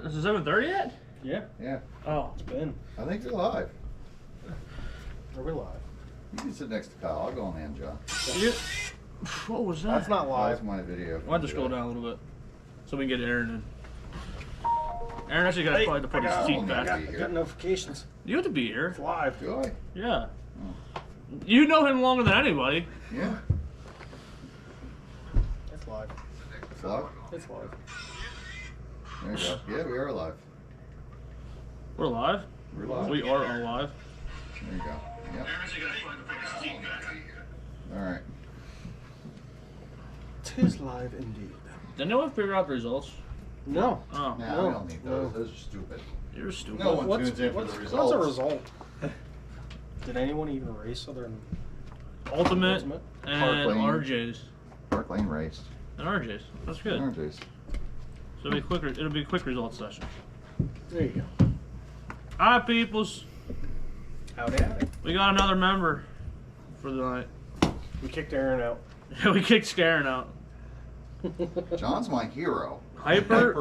Is it 7:30 yet? Yeah. Yeah. Oh, It's been. I think you're live. Are we live? You can sit next to Kyle. I'll go on hand, John. What was that? That's not That's live. my video. Why don't you scroll down a little bit so we can get Aaron in? Aaron actually got probably to put his seat back. I got notifications. You have to be here. It's live. Do I? Yeah. You know him longer than anybody. Yeah. It's live. It's live? It's live. There you go. Yeah, we are live. We're live. We're live. We are alive. There you go. Yep. All right. Tis live indeed. Did anyone figure out the results? No. Oh, Nah, we don't need those. Those are stupid. you're stupid. No one tunes in for the What's a results. result? Did anyone even race other than Ultimate Ultimate? and Park Lane. RJ's. Park Lane raced. And RJ's. That's good. RJ's. So it'll be quicker. It'll be a quick results session. There you go. All right, peoples. Howdy, howdy. We got another member for the night. We kicked Aaron out. We kicked Scarin out. John's my hero. Hyper.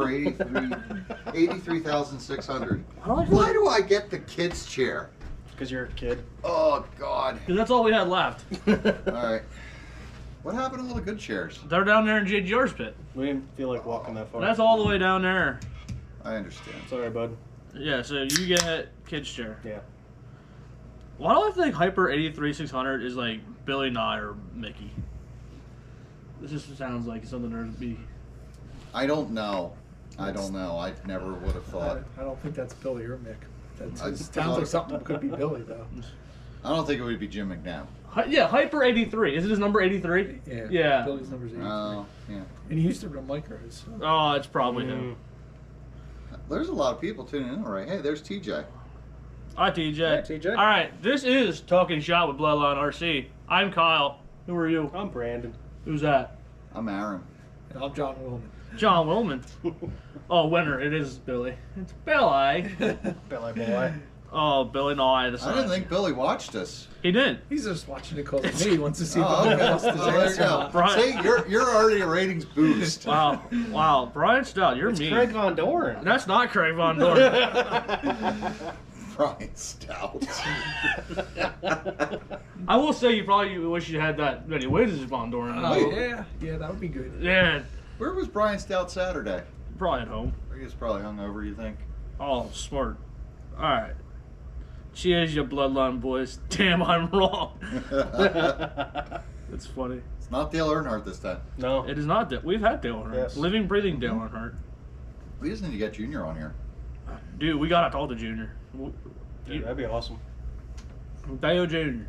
83,600. Why Why do I get the kids chair? Because you're a kid. Oh God. Because that's all we had left. All right. What happened to all the good chairs? They're down there in JGR's pit. We didn't feel like walking that far. That's all the way down there. I understand. Sorry, bud. Yeah, so you get kids chair. Yeah. Why do I think Hyper 83600 is like Billy Nye or Mickey? This just sounds like something there'd be. I don't know. I don't know. I never would have thought. I don't think that's Billy or Mick. That I- sounds like something that could be Billy, though. I don't think it would be Jim McNabb. Yeah, Hyper 83. Is it his number 83? Yeah. Yeah. Billy's number's 83. Oh, yeah. And he used to run micros. So. Oh, it's probably him. There's a lot of people tuning in, all right? Hey, there's TJ. Hi, TJ. Hi, TJ. All right, this is Talking Shop with Bloodline RC. I'm Kyle. Who are you? I'm Brandon. Who's that? I'm Aaron. And I'm John Willman. John Willman. Oh, winner. It is Billy. It's Billy. Billy boy. Oh, Billy Nye. The I didn't think Billy watched us. he did. He's just watching it because of me. He wants to see if Oh, I okay. lost his Oh, there ass you or go. not. Brian- See, you're already a ratings boost. Wow. Wow. Brian Stout, you're It's mean. Craig Von Doren. That's not Craig Von Doren. Brian Stout. I will say you probably wish you had that many wins as Von Doren. Oh, yeah. Yeah, that would be good. Yeah. Where was Brian Stout Saturday? Probably at home. He was probably hungover, you think? Oh, smart. All right. Cheers, you bloodline boys. Damn, I'm wrong. It's funny. It's not Dale Earnhardt this time. No. It is not that we've had Dale Earnhardt. Yes. Living, breathing Dale Earnhardt. We just need to get Junior on here. Dude, we gotta talk to Junior. Dude, that'd be awesome. Dale Junior.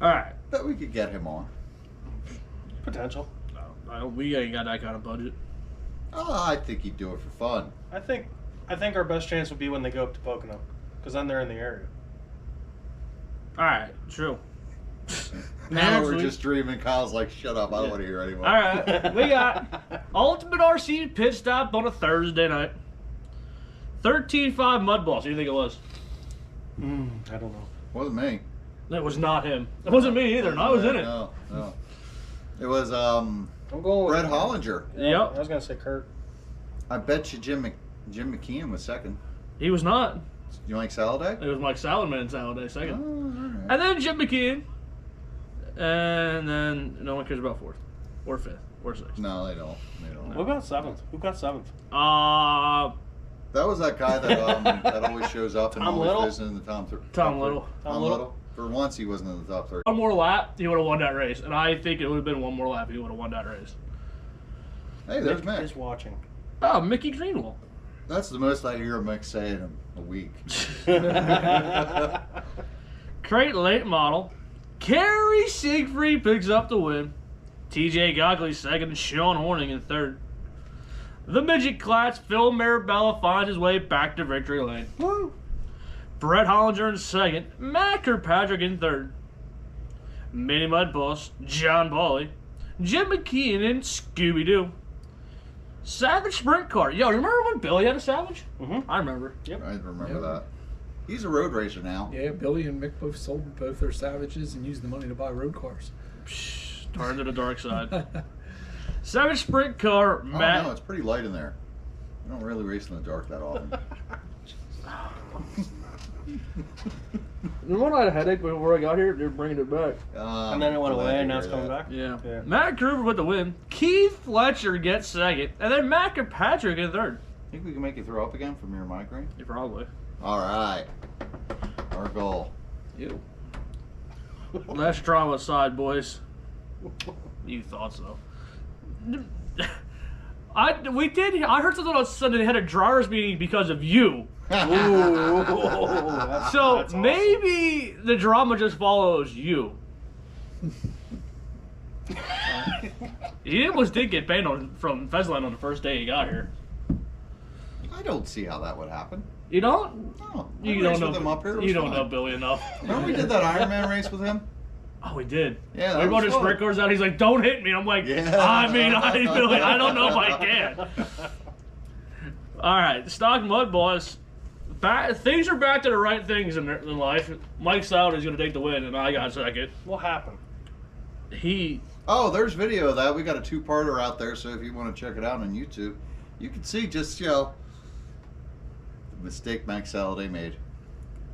All right. Bet we could get him on. Potential. We ain't got that kind of budget. Oh, I think he'd do it for fun. I think our best chance would be when they go up to Pocono, because then they're in the area. All right. True. Now we're Actually- just dreaming. Kyle's like, shut up. I don't want to hear anymore. All right, we got Ultimate RC pit stop on a Thursday night. 13.5 mud balls. Who do you think it was? I don't know. Wasn't me. It was not him. It wasn't me either, and I was in it. No, no. It was I'm going with Brett Hollinger. Yep. I was gonna say Kurt. I bet you Jim McKeon was second. He was not. You like Saladay? It was Mike Saladman Saladay Oh, second. all right. And then Jim McKeon. And then no one cares about fourth. Or fifth. Or sixth. No, they don't. They don't. What about seventh? Who got seventh? That was that guy that that always shows up and Tom always Little? visits in the top Tom Little. Tom Little. For once, he wasn't in the top 30. One more lap, he would have won that race. And I think it would have been one more lap, he would have won that race. Hey, there's Mick Mick. is watching. Oh, Mickey Greenwell. That's the most I hear Mick say in a week. Crate late model. Kerry Siegfried picks up the win. TJ Gockley second and Sean Horning in third. The midget class, Phil Marabella finds his way back to victory lane. Woo! Brett Hollinger in second. Matt Kirkpatrick in third. Mini Mud Boss, John Bawley. Jim McKeon and Scooby-Doo. Savage Sprint Car. Yo, remember when Billy had a Savage? Mm-hmm. I remember. Yep. I remember Yep. that. He's a road racer now. Yeah, Billy and Mick both sold both their Savages and used the money to buy road cars. Psh, turn to the dark side. Savage Sprint Car, Oh, Matt. no, it's pretty light in there. I don't really race in the dark that often. Remember when I had a headache before I got here? They're bringing it back. And then it went away, and now it's coming back? Yeah. Yeah. Matt Gruber with the win. Keith Fletcher gets second. And then Matt Kirkpatrick in third. Think we can make you throw up again from your migraine? Yeah, probably. All right. Our goal. Ew. Less drama aside, boys. You thought so. I heard something on Sunday. They had a drawers meeting because of you. Ooh, So that's awesome. maybe the drama just follows you. He almost did get banned from Fezline on the first day he got here. I don't see how that would happen. You don't? No. You I don't raced know. with him up here. It was You don't fine. know Billy enough. Remember we did that Ironman race with him? Oh, we did. Yeah, that we brought was his fun. sprint cars out. He's like, "Don't hit me." I'm like, Yeah. Billy, I don't know if I can. All right, stock mud boss. Things are back to the right things in life. Mike Stout is going to take the win, and I got second. What happened? Oh, there's video of that. We got a 2-parter out there, so if you want to check it out on YouTube, you can see just, the mistake Max Saladin made.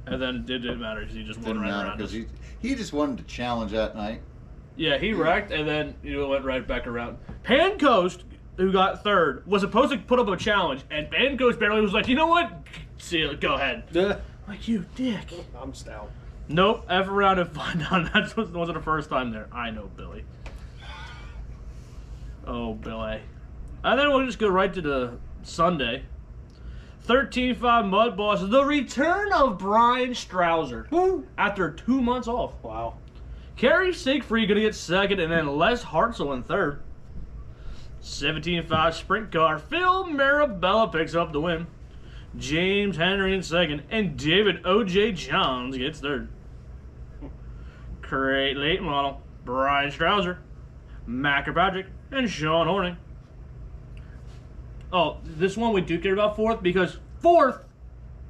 And then it didn't matter because he just won Didn't right matter around because us. he just wanted to challenge that night. Yeah, he wrecked, and then went right back around. Pan Coast, who got third, was supposed to put up a challenge, and Pan Coast barely was like, "You know what? See you, go ahead." Like, you dick. I'm stout. Nope, F around and find out. That wasn't the first time there. I know, Billy. Oh, Billy. And then we'll just go right to the Sunday. 13-5 Mud Boss. The return of Brian Strouser. Woo! After 2 months off. Wow. Kerry Siegfried going to get second, and then Les Hartzell in third. 17-5 Sprint Car. Phil Marabella picks up the win. James Henry in second, and David O.J. Johns gets third. Great late model. Brian Strouser, Matt Kirkpatrick, and Sean Horning. Oh, this one we do care about fourth because fourth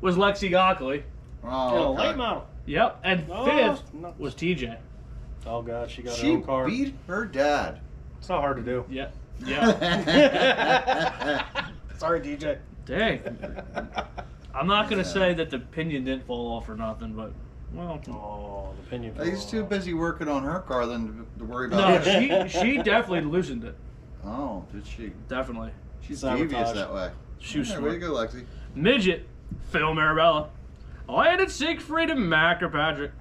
was Lexi Gockley. Oh, Late model. Yep, and Oh, fifth no. was TJ. Oh, God, she got her She own car. beat her dad. It's not hard to do. Yeah, yeah. Sorry, DJ. Dang. I'm not gonna say that the pinion didn't fall off or nothing, but well. Oh, the pinion. He's too busy working on her car than to worry No, about it. she definitely loosened it. Oh, did she? Definitely. She's Sabotage. devious that way. She was Yeah, smart. way to go, Lexi. Midget, Phil Marabella. Landed Siegfried and Matt Kirkpatrick.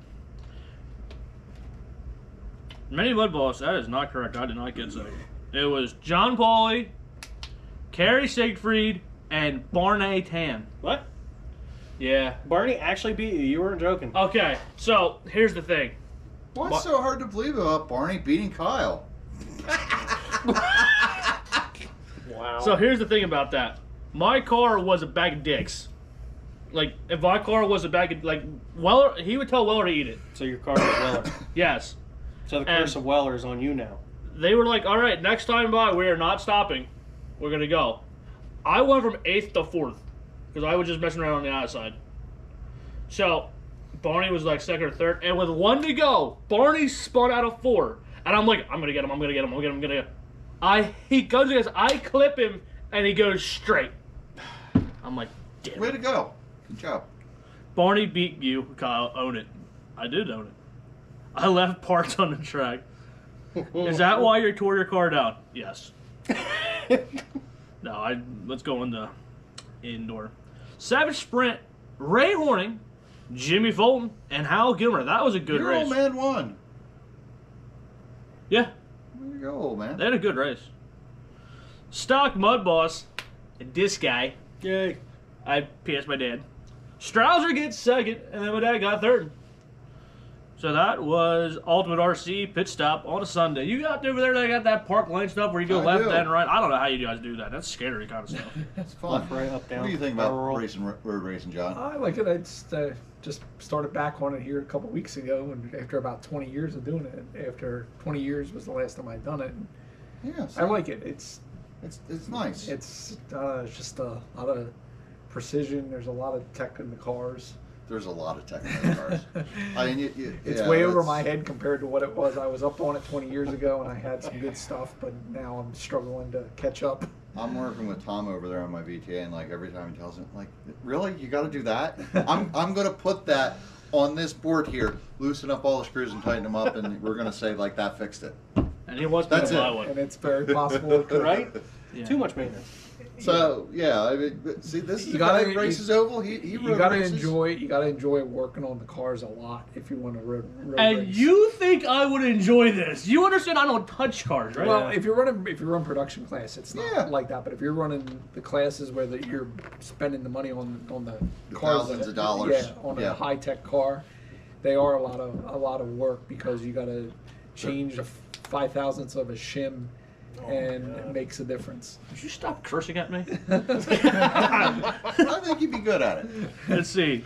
Many Mud Boss, that is not correct. I did not get second. It was John Pauly, Kerry Siegfried, and Barney Tan. What? Yeah. Barney actually beat you. You weren't joking. Okay, so here's the thing. What's so hard to believe about Barney beating Kyle? Wow. So here's the thing about that. My car was a bag of dicks. Like, if my car was a bag of, like, Weller, he would tell Weller to eat it. So your car is Weller. Yes. So the curse of Weller is on you now. They were like, all right, next time by, we are not stopping. We're going to go. I went from 8th to 4th because I was just messing around on the outside. So, Barney was like 2nd or 3rd, and with 1 to go, Barney spun out of 4. And I'm like, I'm going to get him, I'm going to get him, I'm going to get him. He goes against, I clip him, and he goes straight. I'm like, damn Way it. to go. Good job. Barney beat you, Kyle. Own it. I did own it. I left parts on the track. Is that why you tore your car down? Yes. No, let's go in the indoor. Savage Sprint, Ray Horning, Jimmy Fulton, and Hal Gilmer. That was a good Your race. old man won. Yeah, There you go, old man. they had a good race. Stock Mud Boss, and this guy, Yay. I PS my dad. Strouser gets second, and then my dad got third. So that was Ultimate RC pit stop on a Sunday. You got over there, they got that park lane stuff where you go I left do. and right. I don't know how you guys do that. That's scary kind of stuff. It's fun. Left, right, up, down. What do you think about barrel roll. road racing, John? I like it. I just started back on it here a couple weeks ago, and after about 20 years of doing it, after 20 years was the last time I'd done it. And Yeah, I like it. It's nice. it's just a lot of precision. There's a lot of tech in the cars. There's a lot of technical cars. I mean, It's yeah, way over that's- my head compared to what it was. I was up on it 20 years ago, and I had some good stuff, but now I'm struggling to catch up. I'm working with Tom over there on my VTA, and like every time he tells me, like, really, you got to do that? I'm gonna put that on this board here, loosen up all the screws and tighten them up, and we're gonna say like that fixed it. And he wants me to buy one. And it's very possible, Right? Yeah. Too much maintenance. So yeah, I mean, see, this is You the gotta- guy who races oval. He you road gotta races. enjoy working on the cars a lot if you want to road And race. you think I would enjoy this? You understand I don't touch cars, right? Well, if you run production class, it's not Yeah. like that. But if you're running the classes where you're spending the money on the The cars, thousands of dollars. on Yeah. a high tech car, they are a lot of work because you got to change a 5,000ths of a shim, and it makes a difference. Would you stop cursing at me? I think he'd be good at it. Let's see.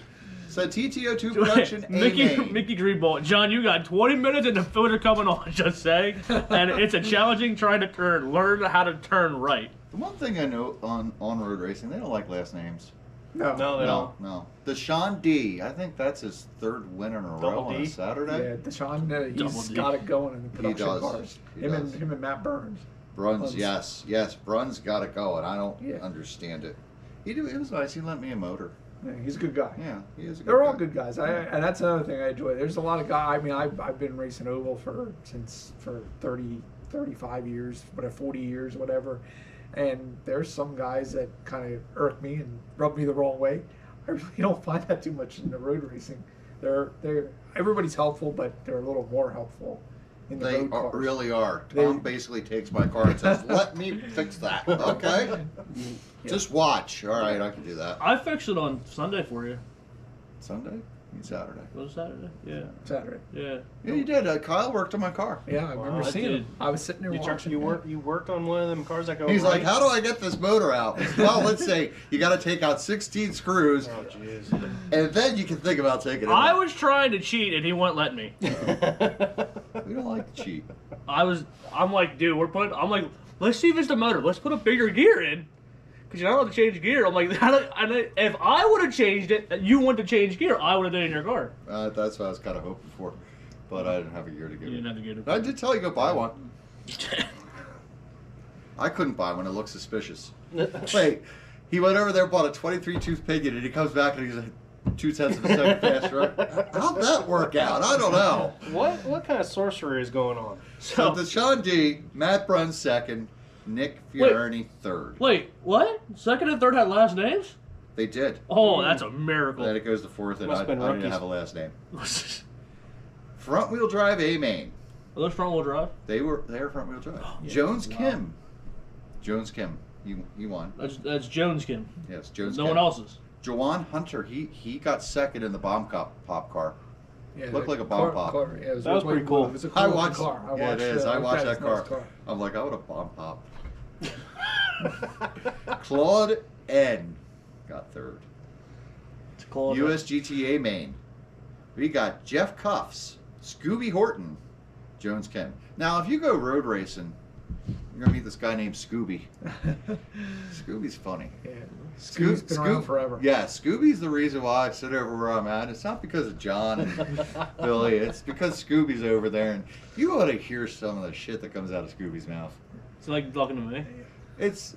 So TTO2 production, Mickey A-Main. Greenball. John, you got 20 minutes and the filter coming on, just saying. And it's a challenging trying to learn how to turn right. The one thing I know on road racing, they don't like last names. No, they don't. No. Deshaun D, I think that's his third win in a row Double on a D? Saturday. Yeah, Deshaun, Double he's D. got it going in the production does. cars. He Him does. and Matt Burns. Bruns, Bruns. yes, Bruns got it going. I don't Yeah. understand it. It was nice. He lent me a motor. Yeah, he's a good guy. Yeah, he is a good They're all guy. good guys. And that's another thing I enjoy. There's a lot of guys. I mean, I've been racing oval for 30, 35 years, whatever, 40 years, whatever. And there's some guys that kind of irk me and rub me the wrong way. I really don't find that too much in the road racing. Everybody's helpful, but they're a little more helpful in the They road cars. really are. They- Tom basically takes my car and says, "Let me fix that." Okay, Yeah. just watch. All right, I can do that. I fixed it on Sunday for you. Sunday, Saturday. Was it Saturday? Yeah. Saturday. Yeah. Yeah, you did. Kyle worked on my car. Yeah, I Wow, remember I seeing did. him. I was sitting there watching. You worked on one of them cars that go. He's like, right? "How do I get this motor out?" Well, let's say you got to take out 16 screws, Oh jeez. and then you can think about taking it I out. was trying to cheat and he wouldn't let me. We don't like to cheat. I'm like, dude, let's see if it's the motor. Let's put a bigger gear in. Because you're not allowed to change gear. I'm like, if I would have changed it, you want to change gear, I would have done it in your car. That's what I was kind of hoping for, but I didn't have a gear to give You you. didn't have to get it. I did tell you go buy one. I couldn't buy one. It looked suspicious. Wait, he went over there, bought a 23 tooth pinion, and he comes back and he's like 2/10 of a second faster. How'd that work out? I don't know. What kind of sorcery is going on? So Deshaun D, Matt Bruns second, Nick Fiorani third. Wait, what? Second and third had last names? They did. Oh, that's a miracle. Then it goes to fourth, and I Must've been didn't rookies. have a last name. Are Front wheel drive A-Main. those front wheel drive? They were front wheel drive. Yeah. Jones Wow. Kim. Jones Kim. He won. That's Jones Kim. Yes, Jones No Kim. one else's. Jawan Hunter, he got second in the bomb pop car. Yeah, Looked the like a bomb pop. yeah, it was That was pretty cool. It was a I cool watched. car. Yeah, it is. I watched that nice car. I'm like, I would have bomb pop. Claude N got third. It's called USGTA main. We got Jeff Cuffs, Scooby Horton, Jones Kim. Now, if you go road racing, you're gonna meet this guy named Scooby. Scooby's funny. Yeah. Scooby's been around forever. Yeah, Scooby's the reason why I sit over where I'm at. It's not because of John and Billy. It's because Scooby's over there, and you ought to hear some of the shit that comes out of Scooby's mouth. It's like talking to me. It's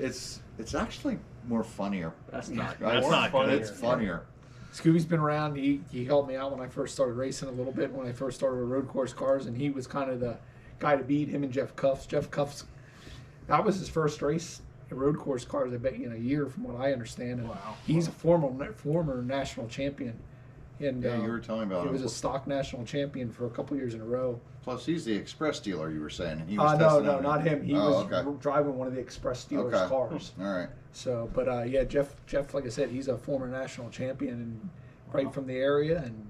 actually more funnier. That's not. Right? That's More not funnier. good. It's funnier. Scooby's been around. He helped me out when I first started racing a little bit, when I first started with road course cars, and he was kind of the guy to beat, him and Jeff Cuffs. Jeff Cuffs, that was his first race in road course cars, I bet, in a year, from what I understand. And Wow. he's a former national champion. And Yeah, you were telling me about he him. was a stock national champion for a couple years in a row. Plus, he's the express dealer, you were saying. And he was No, testing out not him. He Oh, was okay. driving one of the Express Steelers Okay. cars. All right. So, but yeah, Jeff, like I said, he's a former national champion and right from the area, and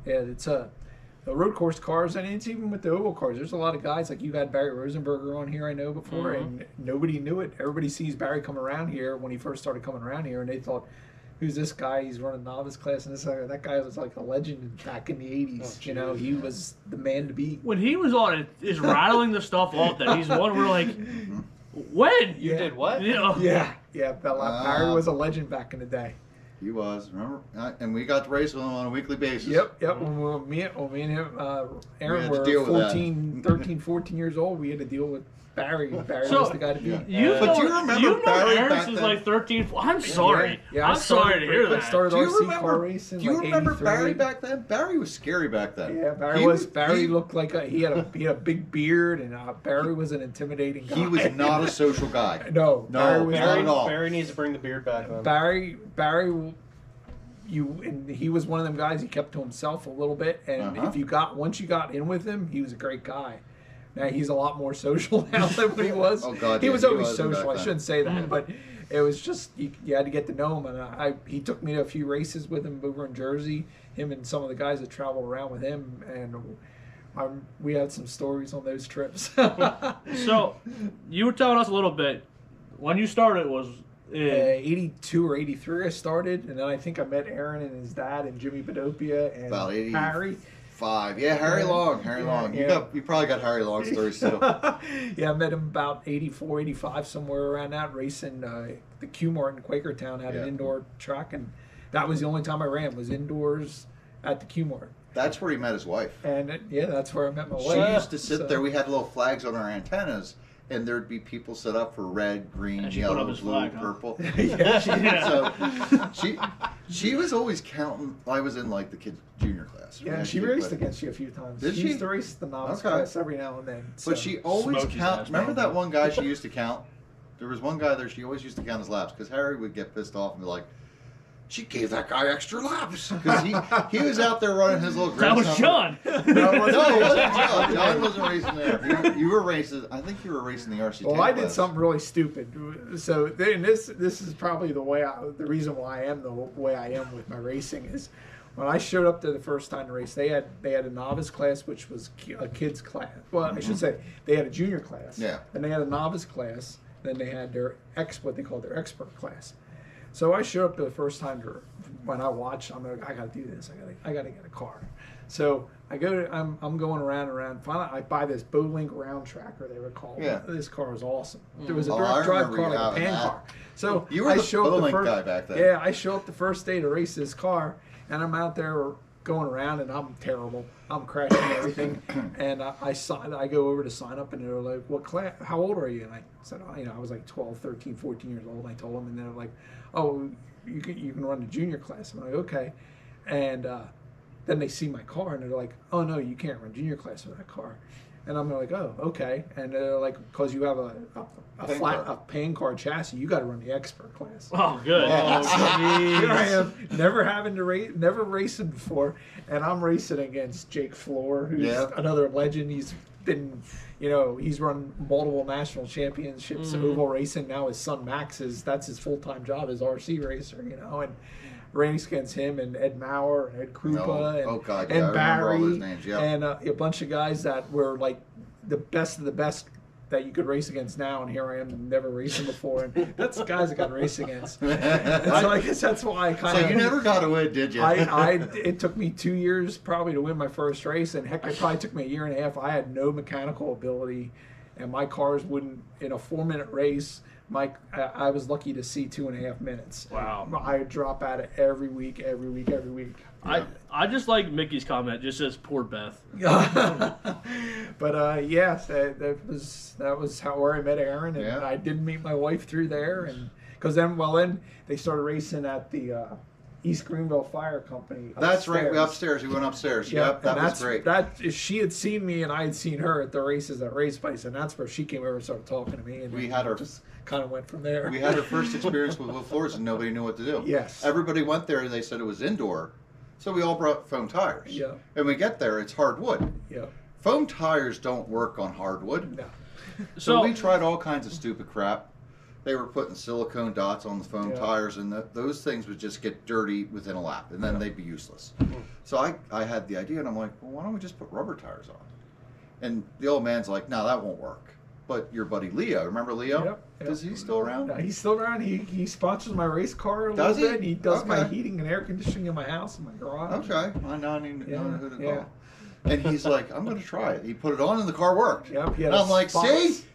yeah, it's the road course cars, and it's even with the oval cars. There's a lot of guys, like you had Barry Rosenberger on here, I know before, and nobody knew it. Everybody sees Barry come around here when he first started coming around here, and they thought, who's this guy? He's running novice class, and that guy was like a legend back in the '80s. Oh, you know, he was the man to beat. When he was on it, is rattling the stuff off that he's one. We're like, when? You did what? You know, Yeah, Barry was a legend back in the day. He was, remember? And we got to race with him on a weekly basis. Yep. When me and him, We Aaron had to were deal with that. 13, 14 years old, we had to deal with Barry So, was the guy to beat. You But know, do you remember you know Barry Aaron back since then? like 13. I'm sorry. Yeah, I'm sorry to hear I that. started Do you RC car remember? racing. Do you like remember 83. Barry back then? Barry was scary back then. Yeah, Barry looked like he had a big beard, and Barry was an intimidating guy. He was not a social guy. No, Barry was not at all. Barry needs to bring the beard back on. Barry, and he was one of them guys. He kept to himself a little bit, and Uh-huh. once you got in with him, he was a great guy. Now he's a lot more social now than what he was. Oh, God, he yeah, was he always was social. back I then. shouldn't say that, but it was just you had to get to know him, and he took me to a few races with him over in Jersey. Him and some of the guys that traveled around with him, and we had some stories on those trips. So, you were telling us a little bit. When you started was in 82 or 83 I started, and then I think I met Aaron and his dad and Jimmy Badopia and About 80. Harry. 5. Yeah, Harry Long. Harry Yeah, Long. yeah. You probably got Harry Long stories too. Yeah, I met him about 84, 85, somewhere around that, racing the Q-Mart in Quakertown had Yeah. an indoor track, and that was the only time I ran, was indoors at the Q-Mart. That's where he met his wife. And that's where I met my She wife. used to sit So- there. We had little flags on our antennas, and there'd be people set up for red, green, And she put up yellow, his blue, flag, huh? purple. Yeah, So she was always counting. I was in like the kids junior class. Yeah, right? she raced against you a few times. Did she she? used to race the novice Okay. class every now and then. But so. she always Smokey's count. ass, Remember probably. that one guy she used to count? There was one guy there. She always used to count his laps because Harry would get pissed off and be like, "She gave that guy extra laps," because he was out there running his little. that was grandson. John. No, it wasn't John. John wasn't racing there. You were racing. I think you were racing the RC. Well, I did something really stupid. So and this is probably the reason why I am the way I am with my racing is when I showed up there the first time to race, they had a novice class which was a kids class. Well, I should say they had a junior class. Yeah. And they had a novice class. Then they had their what they called their expert class. So I showed up the first time when I watched, I'm like, I got to do this. I got to get a car. So I'm going around. Finally, I buy this Bowlink round tracker, they were called. Yeah. This car was awesome. It was a Oh, direct I drive remember car, you like a having pan that. car. So You were I the show up Bowlink the first, guy back then. Yeah, I show up the first day to race this car, and I'm out there going around, and I'm terrible. I'm crashing everything, and I go over to sign up, and they're like, "What class? How old are you?" And I said, I was like 12, 13, 14 years old. And I told them, and they're like, "Oh, you can run the junior class." I'm like, "Okay," and then they see my car, and they're like, "Oh no, you can't run junior class with that car." And I'm like, "Oh, okay." And they're like, "Because you have a pan car chassis, you got to run the expert class." Oh, good. Here I am, never having to race, never racing before, and I'm racing against Jake Floor, who's another legend. He's been, he's run multiple national championships, oval racing. Now his son Max that's his full-time job as RC racer, and racing against him and Ed Maurer and Ed Krupa and I remember Barry all those names, yeah. and a bunch of guys that were like the best of the best that you could race against now, and here I am never racing before, and that's the guys I got to race against. So I guess that's why I kind of. So you never got to win, did you? It took me 2 years probably to win my first race, and heck, it probably took me a year and a half. I had no mechanical ability, and my cars wouldn't, in a 4-minute race, I was lucky to see 2.5 minutes. Wow. I would drop out of every week. I just like Mickey's comment. Just says poor Beth. But yes, that was where I met Aaron, and Yeah. I did meet my wife through there, and because then they started racing at the East Greenville Fire Company. That's right. We went upstairs. Yep, that was great. She had seen me, and I had seen her at the races at Race Place, and that's where she came over and started talking to me, and We had our- just kind of went from there. We had our first experience with Will Floors, and nobody knew what to do. Yes. Everybody went there, and they said it was indoor, so we all brought foam tires. Yeah. And we get there, it's hardwood. Yeah. Foam tires don't work on hardwood. No. So we tried all kinds of stupid crap. They were putting silicone dots on the foam Yeah. tires, and those things would just get dirty within a lap, and then they'd be useless. So I had the idea, and I'm like, well, why don't we just put rubber tires on? And the old man's like, no, that won't work. But your buddy Leo, remember Leo? Yep. Is he still around? No, he's still around. He sponsors my race car a Does little he? bit. He does my Okay. heating and air conditioning in my house and my garage. Okay. I know who to call. Yeah. And he's like, I'm going to try it. He put it on, and the car worked. Yep. He And had a I'm like, Fox.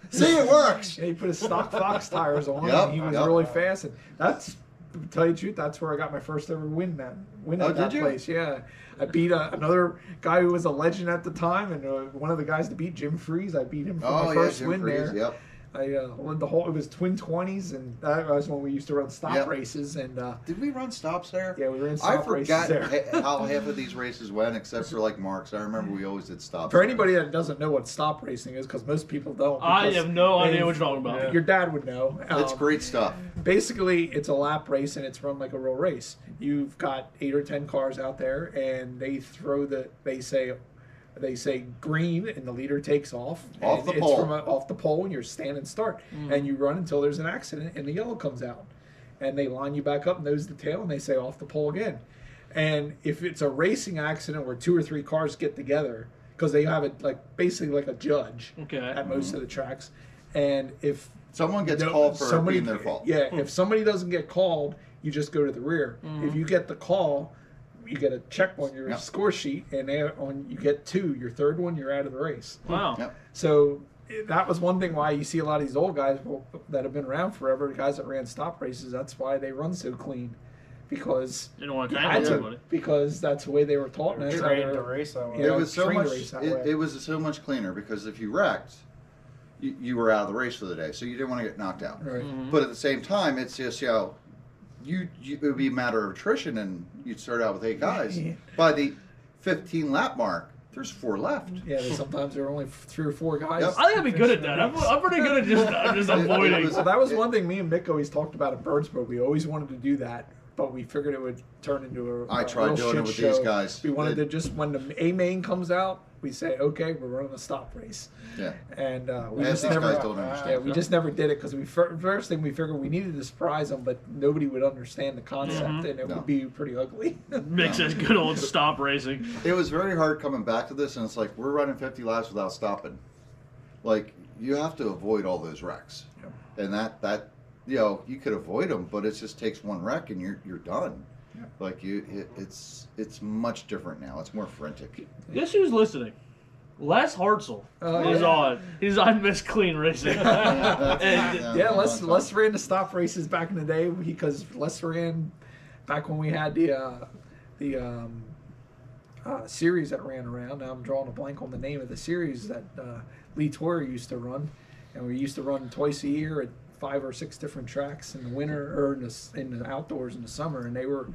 see, it works. Yeah, he put his stock Fox tires on, Yep, and he was yep. really fast. And that's to tell you the truth, that's where I got my first ever win Oh, at that did you? place. Yeah, I beat another guy who was a legend at the time, and one of the guys to beat, Jim Freeze. I beat him for my first Jim win Freeze, there. Yep. I won the whole. It was twin 20s, and that was when we used to run stop Yep. races. And Did we run stops there? yeah, we ran I stop races forgot there. how half of these races went, except for like Mark's. I remember we always did stops. For there. anybody that doesn't know what stop racing is, because most people don't. I because have no idea they- what you're talking about. Yeah. Your dad would know. It's great stuff. Basically, it's a lap race and it's run like a real race. You've got 8 or 10 cars out there, and they throw they say green, and the leader takes off. Off and the it's pole. From off the pole, and you're stand and start, and you run until there's an accident, and the yellow comes out, and they line you back up nose to tail, and they say off the pole again. And if it's a racing accident where 2 or 3 cars get together, because they have it like basically like a judge Okay. at most of the tracks, and if Someone gets no, called for it somebody, being their fault. Yeah, if somebody doesn't get called, you just go to the rear. If you get the call, you get a check on your Yep. score sheet, and you get 2, your third one, you're out of the race. Wow. Yep. So that was one thing why you see a lot of these old guys that have been around forever, guys that ran stop races. That's why they run so clean, because You don't want to you tangle had to, everybody. because that's the way they were taught. And that's how Trained they to were- race that way. Yeah. It was so trained to much. race that way. It was so much cleaner because if you wrecked, you were out of the race for the day, so you didn't want to get knocked out. Right. But at the same time, it's just it would be a matter of attrition, and you'd start out with 8 guys. By the 15 lap mark, there's 4 left. Yeah, sometimes there are only 3 or 4 guys. Yep. I think I'd be good at that. I'm pretty good at just avoiding. was- So that was one thing me and Mick always talked about at Birdsburg. We always wanted to do that, but we figured it would turn into I a tried real doing shit it with show. these guys. We wanted They- to just, when the A main comes out, we say, okay, we're running a stop race. Yeah. And we As just these never, guys don't understand. yeah, we just never did it because first thing we figured we needed to surprise them, but nobody would understand the concept, and it No. would be pretty ugly. Mix says good old stop racing. It was very hard coming back to this, and it's like we're running 50 laps without stopping. Like you have to avoid all those wrecks, and that you could avoid them, but it just takes one wreck and you're done. Yeah. Like it's much different now. It's more frantic. Guess who's listening? Les Hartzell Oh, is yeah. on. He's on Miss Clean Racing. And Yeah, Les ran the stop races back in the day because Les ran back when we had the series that ran around. Now I'm drawing a blank on the name of the series that Lee Torrey used to run, and we used to run twice a year at 5 or 6 different tracks in the winter or in the outdoors in the summer, and they were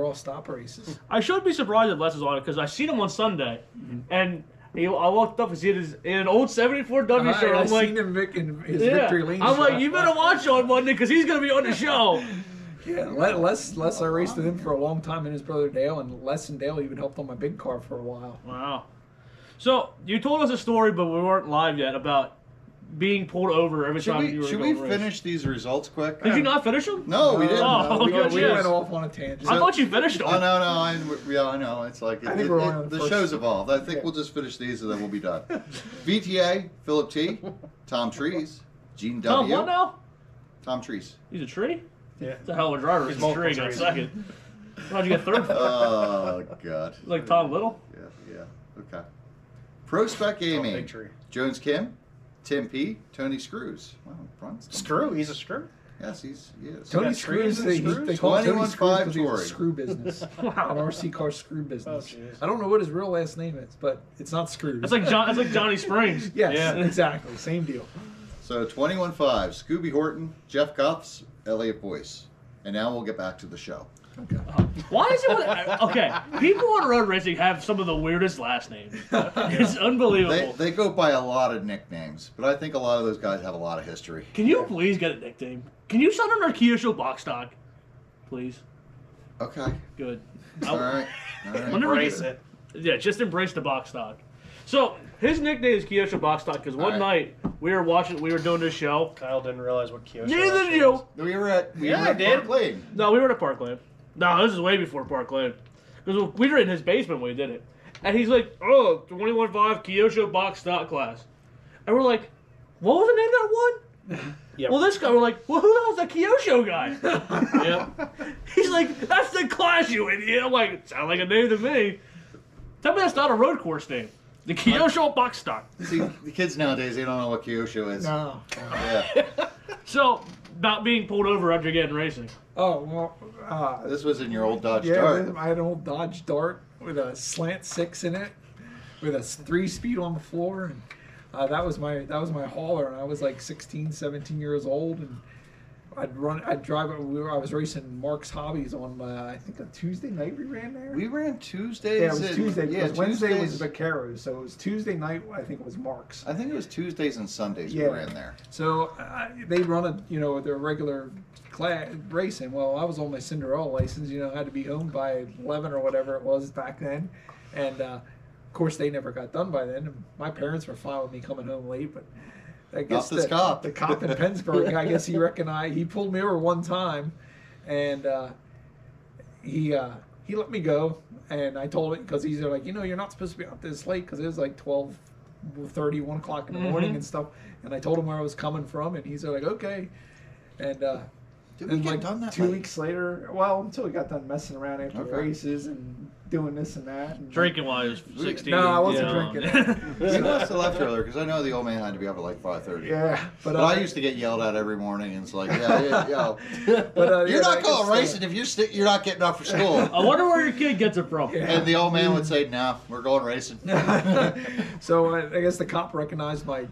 all stop races. I should be surprised if Les is on it because I seen him on Sunday, and I walked up and see it in an old '74 W shirt. I I'm like, seen him in his yeah. Victory Lane. I'm like, shot. you better watch on Monday because he's gonna be on the show. Yeah, Les, I raced with him for a long time, and his brother Dale, and Les and Dale even helped on my big car for a while. Wow. So you told us a story, but we weren't live yet about being pulled over every time you were Should going we to race. finish these results quick? Did you not finish them? No, we didn't. Oh, we, good we shit. went off on a tangent. I thought you finished them. Oh no, I know. It's like I think we're on the the first- show's evolved. I think Yeah. we'll just finish these and then we'll be done. VTA, Philip T, Tom Trees, Gene Tom, W. what now? Tom Trees. He's a tree? Yeah. It's a hell of a driver. He's He's a tree. multiple Got trees. second. How'd you get third? Oh God. Like Tom Little? Yeah. Okay. Pro Spec Oh, Gaming. big tree. Jones Kim, Tim P, Tony Screws. Wow, Bron's Screw? He's a screw? Yes, he is. Tony got trees Screws, and they screws? call him Tony 21.5 Screws because he's a Tory. screw business. An RC car screw business. Oh, jeez. I don't know what his real last name is, but it's not Screws. That's like John. That's like Johnny Springs. Yes, Yeah. exactly. Same deal. So 21.5, Scooby Horton, Jeff Cuffs, Elliot Boyce. And now we'll get back to the show. Okay. Why is it? Okay, people on road racing have some of the weirdest last names. It's unbelievable. They go by a lot of nicknames, but I think a lot of those guys have a lot of history. Can you please get a nickname? Can you send an Archaea Show box stock, please? Okay. Good. All right. All right. Whenever Embrace you- it. Yeah, just embrace the box stock. So his nickname is Kyosho Box Stock because one All night we were doing this show. Kyle didn't realize what Kyosho Neither actually did you. was. We were at Yeah, I did. Park Lane. No, we were at Parkland. No, this is way before Parkland. Because we were in his basement when we did it. And he's like, oh, 21.5 Kyosho Box Stock class. And we're like, what was the name of that one? Yep. Well, this guy, we're like, well, who the hell's that Kyosho guy? Yep. He's like, that's the class, you idiot. I'm like, sound like a name to me. Tell me that's not a road course name. The Kyosho Box Stock. See, the kids nowadays, they don't know what Kyosho is. No. Yeah. So about being pulled over after getting racing. Oh well. This was in your old Dodge Yeah, Dart. I had an old Dodge Dart with a slant 6 in it, with a 3-speed on the floor, and that was my hauler. And I was like 16, 17 years old, and I'd drive. I was racing Mark's Hobbies on I think a Tuesday night we ran there. We ran Tuesdays. Yeah, it was Tuesday because Wednesday was Tuesdays. Vaqueros, so it was Tuesday night. I think it was Mark's. I think it was Tuesdays and Sundays Yeah. we ran there. So they run their regular racing. Well, I was on my Cinderella license. Had to be home by 11 or whatever it was back then, and of course they never got done by then. And my parents were fine with me coming home late, but I guess Not this cop. the cop in Pennsburg, I guess he pulled me over one time, and he let me go, and I told it because he's like, you're not supposed to be out this late because it was like 12:30, 1 o'clock in the morning and stuff, and I told him where I was coming from, and he's like, okay, and Did we and get like done that 2 late? weeks later, well, until we got done messing around after the Okay. races and doing this and that. And Drinking while he was 16. No, I wasn't you know. drinking. We must have left earlier because I know the old man had to be up at like 5:30. Yeah, But I used to get yelled at every morning, and it's like, yo, But, you're yeah, I not going guess, racing if you're not getting up for school. I wonder where your kid gets it from. Yeah. And the old man would say, "No, we're going racing." So I guess the cop recognized my